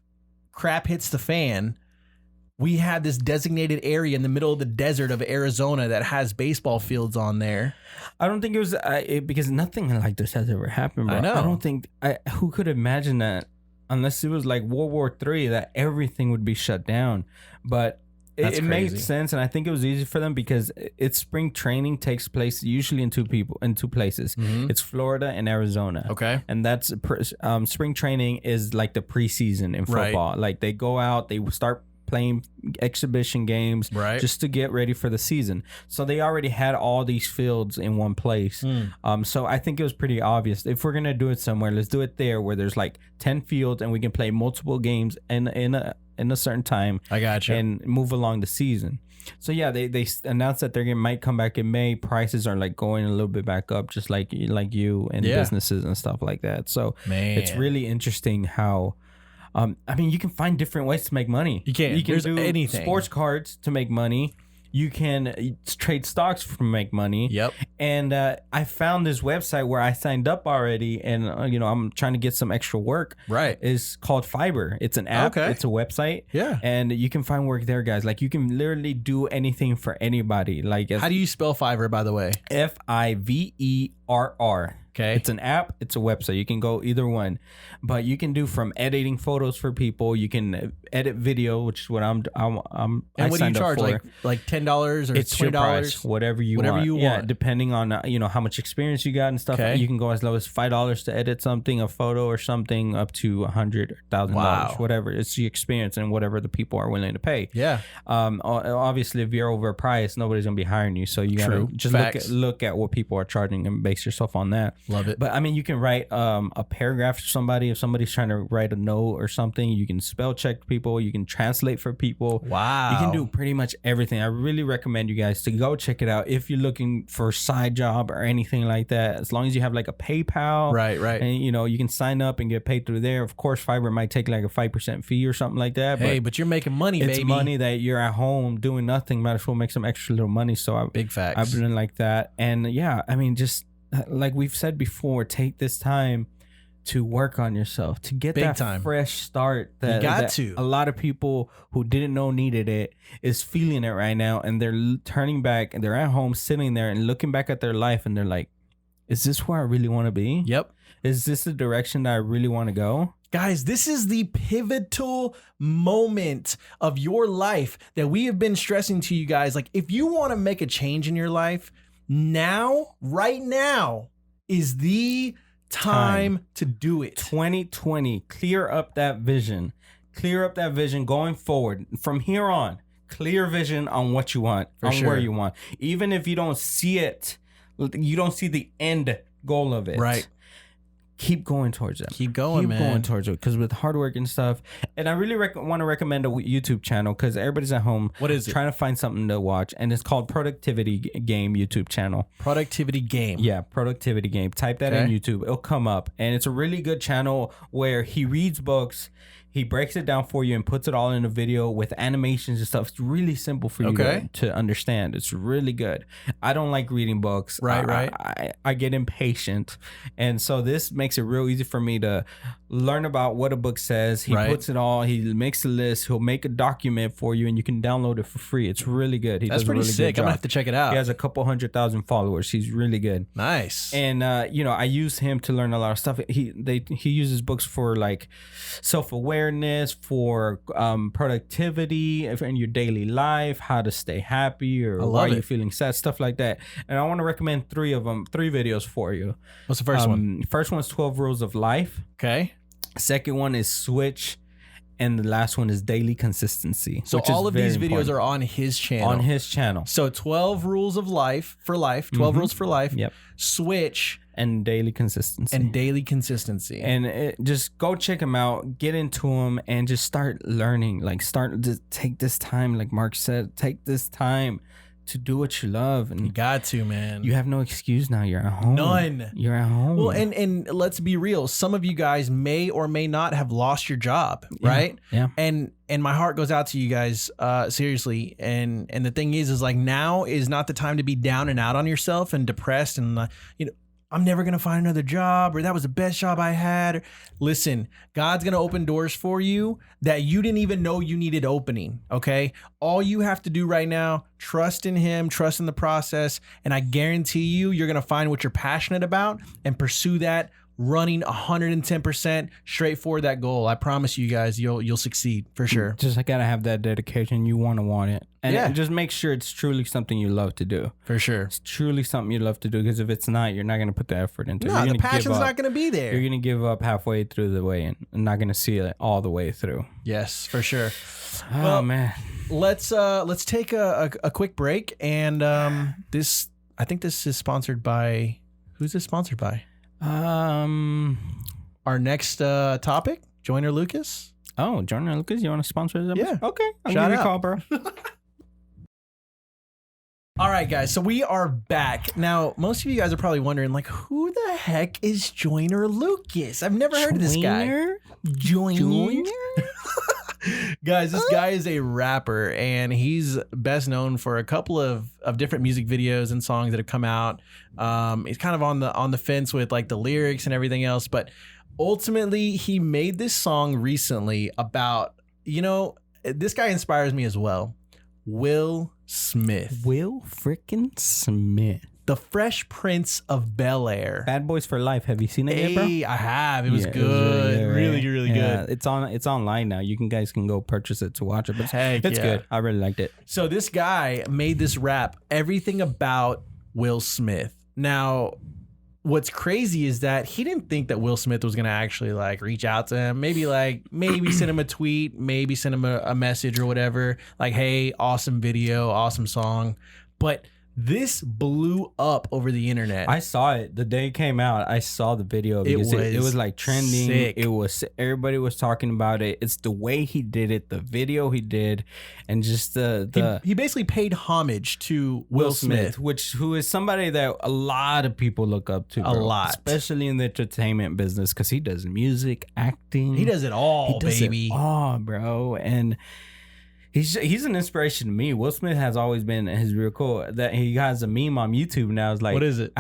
crap hits the fan, we have this designated area in the middle of the desert of Arizona that has baseball fields on there. I don't think it was because nothing like this has ever happened, bro. I know. I don't think who could imagine that, unless it was like World War III, that everything would be shut down. But it made sense, and I think it was easy for them because its spring training takes place usually in two places. Mm-hmm. It's Florida and Arizona. Okay, and that's spring training is like the preseason in football. Right. Like they go out, they start playing exhibition games just to get ready for the season. So they already had all these fields in one place. So I think it was pretty obvious. If we're going to do it somewhere, let's do it there where there's like 10 fields and we can play multiple games in a certain time. I got you. And move along the season. So yeah, they announced that they might come back in May. Prices are like going a little bit back up, just like you and businesses and stuff like that. So it's really interesting how I mean, you can find different ways to make money. You can do anything. Sports cards to make money. You can trade stocks to make money. Yep. And I found this website where I signed up already, and I'm trying to get some extra work. Right. It's called Fiverr. It's an app. Okay. It's a website. Yeah. And you can find work there, guys. Like you can literally do anything for anybody. Like how do you spell Fiverr, by the way? Fiverr. Okay. It's an app. It's a website. You can go either one, but you can do from editing photos for people. You can edit video, which is what And what do you charge? Like $10 or $20? Whatever you want. Yeah, depending on how much experience you got and stuff. Okay. You can go as low as $5 to edit something, a photo or something, up to $100,000, whatever. It's the experience and whatever the people are willing to pay. Yeah. Obviously, if you're overpriced, nobody's gonna be hiring you. So you gotta just look at what people are charging and base yourself on that. Love it. But I mean, you can write a paragraph for somebody. If somebody's trying to write a note or something, you can spell check people. You can translate for people. Wow. You can do pretty much everything. I really recommend you guys to go check it out if you're looking for a side job or anything like that. As long as you have like a PayPal. Right. And, you know, you can sign up and get paid through there. Of course, Fiverr might take like a 5% fee or something like that. Hey, but you're making money, it's baby. money that you're at home doing nothing. Might as well make some extra little money. So Big facts. I've been like that. And yeah, I mean, just like we've said before, take this time to work on yourself, to get that fresh start that a lot of people who didn't know needed it is feeling it right now. And they're turning back and they're at home sitting there and looking back at their life and they're like, is this where I really want to be? Yep. Is this the direction that I really want to go? Guys, this is the pivotal moment of your life that we have been stressing to you guys. Like, if you want to make a change in your life, right now is the time to do it. 2020, clear up that vision. Clear up that vision going forward. From here on, clear vision on what you want, where you want. Even if you don't see it, you don't see the end goal of it. Right. Keep going towards it. Keep going, man. Keep going towards it. Because with hard work and stuff, and I really want to recommend a YouTube channel because everybody's at home. What is it? Trying to find something to watch, and it's called Productivity Game YouTube channel. Productivity Game. Yeah, Productivity Game. Type that in YouTube. It'll come up, and it's a really good channel where he reads books. He breaks it down for you and puts it all in a video with animations and stuff. It's really simple for you to understand. It's really good. I don't like reading books. Right. I get impatient. And so this makes it real easy for me to learn about what a book says. He puts it all. He makes a list. He'll make a document for you and you can download it for free. It's really good. That's pretty sick. I'm going to have to check it out. He has a couple 100,000 followers. He's really good. Nice. And, I use him to learn a lot of stuff. He uses books for like self-awareness, for productivity in your daily life, how to stay happy or why you're feeling sad, stuff like that. And I want to recommend three videos for you. What's the first one? First one's 12 Rules of Life. Okay. Second one is Switch. And the last one is Daily Consistency. So all of these videos are on his channel. On his channel. So 12 Rules of Life for life. 12 Rules for Life. Yep. Switch. And Daily Consistency. And just go check him out. Get into him and just start learning. Like take this time, like Mark said, take this time to do what you love. And you got to, man. You have no excuse now. You're at home. None. You're at home. Well, and let's be real. Some of you guys may or may not have lost your job, right? Yeah. And my heart goes out to you guys, seriously. And the thing is like now is not the time to be down and out on yourself and depressed and I'm never going to find another job, or that was the best job I had. Listen, God's going to open doors for you that you didn't even know you needed opening, okay? All you have to do right now, trust in him, trust in the process, and I guarantee you're going to find what you're passionate about and pursue that, running 110% straight for that goal. I promise you guys, you'll succeed for sure. Just gotta have that dedication. You want it, and just make sure it's truly something you love to do. For sure, it's truly something you love to do. Because if it's not, you're not gonna put the effort into it. No, the passion's not gonna be there. You're gonna give up halfway through the way and not gonna see it all the way through. Yes, for sure. Oh man, let's take a quick break, and I think this is sponsored by. Who's this sponsored by? Our next topic, Joyner Lucas. Oh, Joyner Lucas, you want to sponsor this episode? Yeah. Okay. I'll Shout give you out. a call, bro. All right, guys. So we are back. Now, most of you guys are probably wondering, like, who the heck is Joyner Lucas? I've never heard of this guy. Joyner? Guys, this guy is a rapper, and he's best known for a couple of different music videos and songs that have come out. He's kind of on the fence with like the lyrics and everything else, but ultimately he made this song recently about, this guy inspires me as well. Will Smith. Will freaking Smith. The Fresh Prince of Bel-Air. Bad Boys for Life. Have you seen it yet, bro? I have. It was good. It was really good. It's online now. You guys can go purchase it to watch it. But it's good. I really liked it. So this guy made this rap, everything about Will Smith. Now, what's crazy is that he didn't think that Will Smith was going to actually like reach out to him. Maybe send him a tweet, maybe send him a message or whatever. Like, hey, awesome video, awesome song. But This blew up over the internet. I saw it the day it came out. I saw the video because it was like trending. Sick. It was, everybody was talking about it. It's the way he did it, the video he did, and just the he basically paid homage to Will Smith, who is somebody that a lot of people look up to, bro. A lot, especially in the entertainment business, because he does music, acting, he does it all, baby. Oh, bro, and. He's an inspiration to me. Will Smith has always been, his real cool, that he has a meme on YouTube now. It's like, what is it?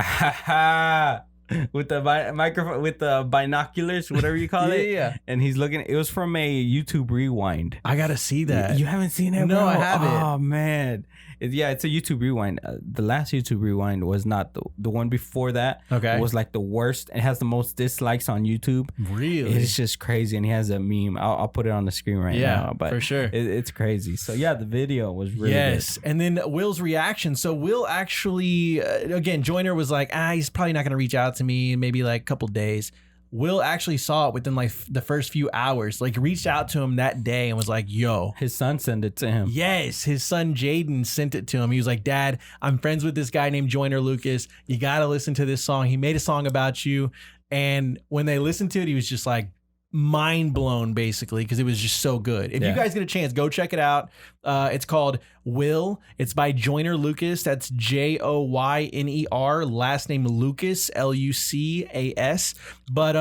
With the microphone, with the binoculars, whatever you call it. Yeah. And he's looking, it was from a YouTube Rewind. I got to see that. You haven't seen it? No, bro? I haven't. Oh, man. It's a YouTube Rewind. The last YouTube Rewind was not the one before that. Okay. It was like the worst. It has the most dislikes on YouTube. Really? It's just crazy. And he has a meme. I'll put it on the screen right now. But for sure. It's crazy. So, yeah, the video was really good. And then Will's reaction. So Will actually, again, Joyner was like, he's probably not going to reach out to me in maybe like a couple days. Will actually saw it within like the first few hours, like reached out to him that day and was like, yo. His son sent it to him. Yes, his son Jaden sent it to him. He was like, Dad, I'm friends with this guy named Joyner Lucas. You got to listen to this song. He made a song about you. And when they listened to it, he was just like, mind blown, basically, because it was just so good. If you guys get a chance, go check it out. It's called Will. It's by Joyner Lucas. That's Joyner. Last name Lucas, Lucas. But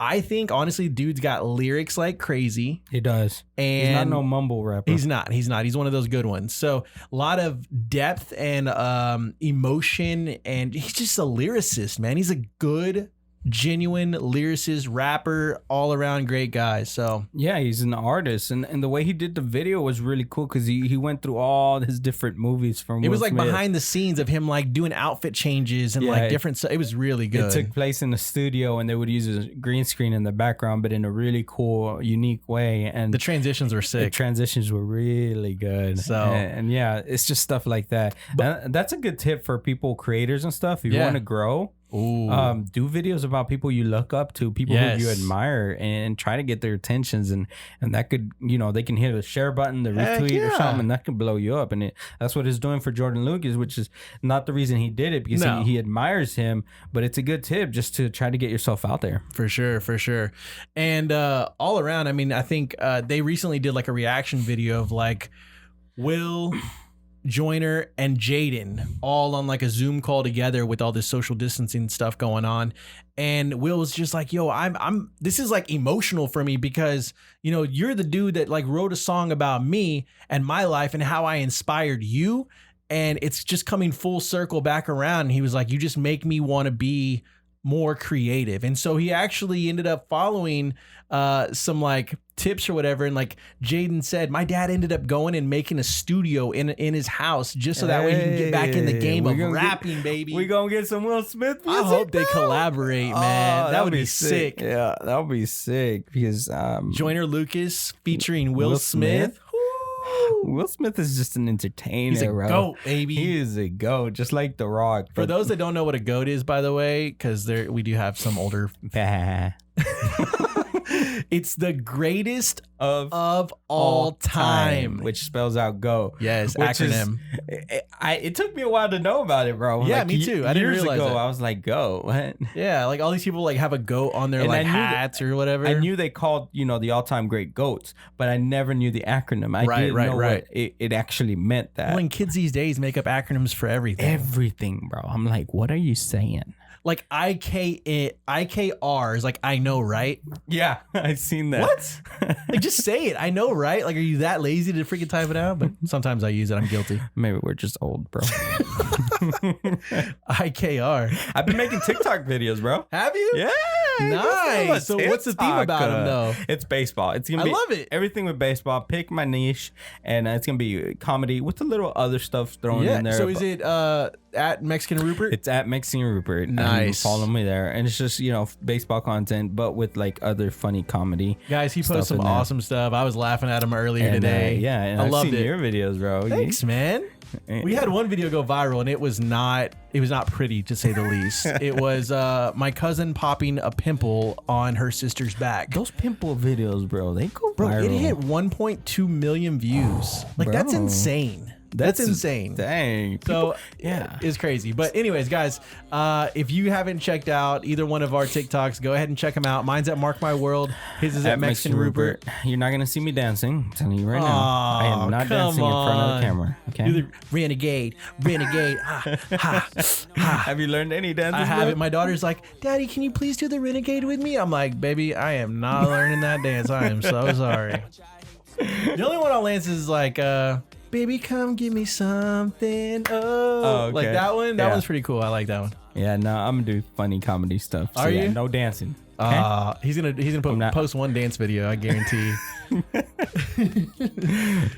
I think honestly, dude's got lyrics like crazy. He does. And he's not no mumble rapper. He's not. He's one of those good ones. So a lot of depth and emotion, and he's just a lyricist, man. He's a good, genuine lyricist, rapper, all around great guy. So yeah, he's an artist, and the way he did the video was really cool because he went through all his different movies from it was Will like Smith. behind the scenes of him like doing outfit changes and like different stuff. It was really good. It took place in the studio, and they would use a green screen in the background, but in a really cool, unique way. And the transitions were sick. The transitions were really good. So and yeah, it's just stuff like that. But that's a good tip for people, creators and stuff. If you want to grow. Do videos about people you look up to, people who you admire, and try to get their attentions, and that could, they can hit a share button, the retweet or something, and that can blow you up. And that's what it's doing for Jordan Lucas, which is not the reason he did it, because he admires him, but it's a good tip just to try to get yourself out there. For sure. And all around, I mean, I think they recently did like a reaction video of like Will, Joyner, and Jaden all on like a Zoom call together with all this social distancing stuff going on. And Will was just like, yo, I'm this is like emotional for me because, you're the dude that like wrote a song about me and my life and how I inspired you. And it's just coming full circle back around. And he was like, you just make me want to be more creative. And so he actually ended up following some like tips or whatever, and like Jaden said, my dad ended up going and making a studio in his house just so that way he can get back in the game of rapping, baby. We gonna get some Will Smith music, I hope they collaborate, man. That would be sick. Yeah, that would be sick because Joyner Lucas featuring Will Smith. Will Smith is just an entertainer. He's a goat, baby. He is a goat, just like The Rock. For those that don't know what a goat is, by the way, because we do have some older. It's the greatest of all time, which spells out GO. Yes, acronym. It took me a while to know about it, bro. Yeah, me too. I didn't realize ago, it. I was like, GO. What? Yeah, like all these people like have a goat on their like hats or whatever. I knew they called the all-time great goats, but I never knew the acronym. I didn't know what it actually meant. That when kids these days make up acronyms for everything, bro. I'm like, what are you saying? Like IKR is like, I know, right? Yeah, I've seen that. What? Like, just say it. I know, right? Like, are you that lazy to freaking type it out? But sometimes I use it. I'm guilty. Maybe we're just old, bro. IKR. I've been making TikTok videos, bro. Have you? Yeah. Nice. So what's the theme about them, though? It's baseball. It's gonna be. I love it. Everything with baseball. Pick my niche, and it's gonna be comedy with a little other stuff thrown in there. So is it at Mexican Rupert? It's at Mexican Rupert. Nice. Follow me there, and it's just baseball content, but with like other funny comedy. Guys, he posts some awesome stuff. I was laughing at him earlier today. And I loved seen your videos, bro. Thanks, man. We had one video go viral, and it was not pretty, to say the least. It was my cousin popping a pimple on her sister's back. Those pimple videos, bro, they go viral. It hit 1.2 million views. Like, that's insane. That's insane. Dang. So yeah, it's crazy. But anyways, guys, if you haven't checked out either one of our TikToks, go ahead and check them out. Mine's at Mark My World. His is at Mexican Rupert. You're not gonna see me dancing. I'm telling you right now. I am not dancing in front of the camera. Okay. Do the renegade. Have you learned any dances? I haven't. My daughter's like, Daddy, can you please do the renegade with me? I'm like, baby, I am not learning that dance. I am so sorry. The only one I'll dance is like, baby, come give me something. Oh, okay. Like that one. That one's pretty cool. I like that one. Yeah, no, I'm gonna do funny comedy stuff. So Are you? No dancing. Okay? He's gonna post one dance video. I guarantee.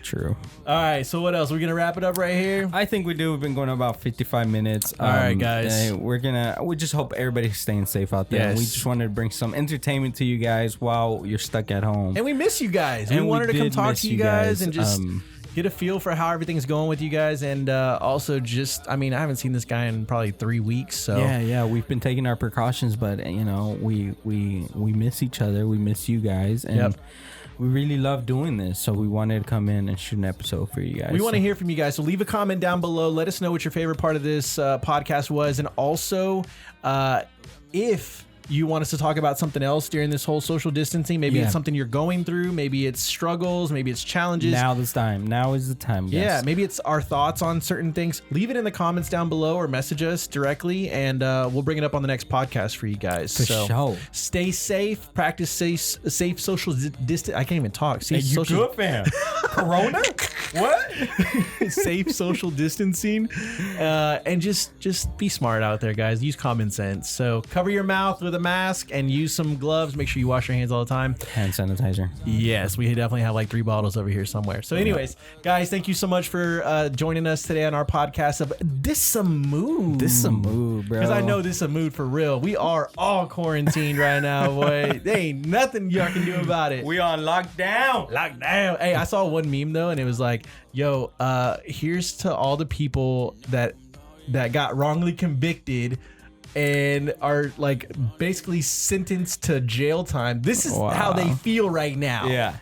True. All right. So what else? We're gonna wrap it up right here. I think we do. We've been going about 55 minutes. All right, guys. We just hope everybody's staying safe out there. Yes. We just wanted to bring some entertainment to you guys while you're stuck at home. And we miss you guys. We wanted to come talk to you guys and just get a feel for how everything's going with you guys, and also just, I mean, I haven't seen this guy in probably 3 weeks, so yeah, we've been taking our precautions, but you know, we miss each other, we miss you guys, and we really love doing this, so we wanted to come in and shoot an episode for you guys. We want to hear from you guys, so leave a comment down below. Let us know what your favorite part of this podcast was, and also if you want us to talk about something else during this whole social distancing, maybe it's something you're going through, maybe it's struggles, maybe it's challenges. Now is the time. Yes. Yeah, maybe it's our thoughts on certain things. Leave it in the comments down below or message us directly, and we'll bring it up on the next podcast for you guys. For sure. Stay safe, practice safe social distance. I can't even talk. Hey, you good, fam? Corona? What? Safe social distancing, and just be smart out there, guys. Use common sense. So cover your mouth with a mask and use some gloves. Make sure you wash your hands all the time. Hand sanitizer. Yes, we definitely have like 3 bottles over here somewhere. So anyways, guys, thank you so much for joining us today on our podcast of DISAMOOD. DISAMOOD, bro. Because I know DISAMOOD for real. We are all quarantined right now, boy. There ain't nothing y'all can do about it. We on lockdown. Hey, I saw one meme though, and it was like, yo, here's to all the people that got wrongly convicted and are like basically sentenced to jail time. This is how they feel right now. Yeah.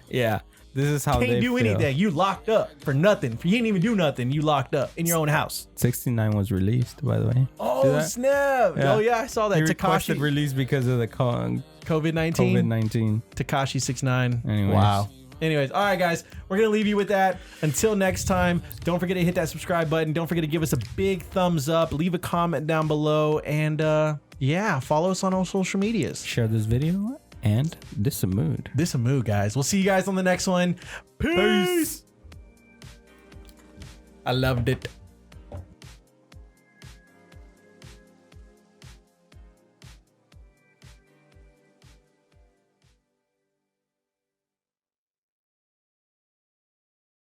This is how Can't do anything. You locked up for nothing. You didn't even do nothing. You locked up in your own house. 69 was released, by the way. Oh, snap. Yeah. Oh, yeah, I saw that. He requested release because of the COVID-19. Tekashi 69. Anyways. Wow. Anyways, all right, guys, we're going to leave you with that. Until next time, don't forget to hit that subscribe button. Don't forget to give us a big thumbs up. Leave a comment down below. And, follow us on all social medias. Share this video and DISAMOOD. DISAMOOD, guys. We'll see you guys on the next one. Peace. I loved it.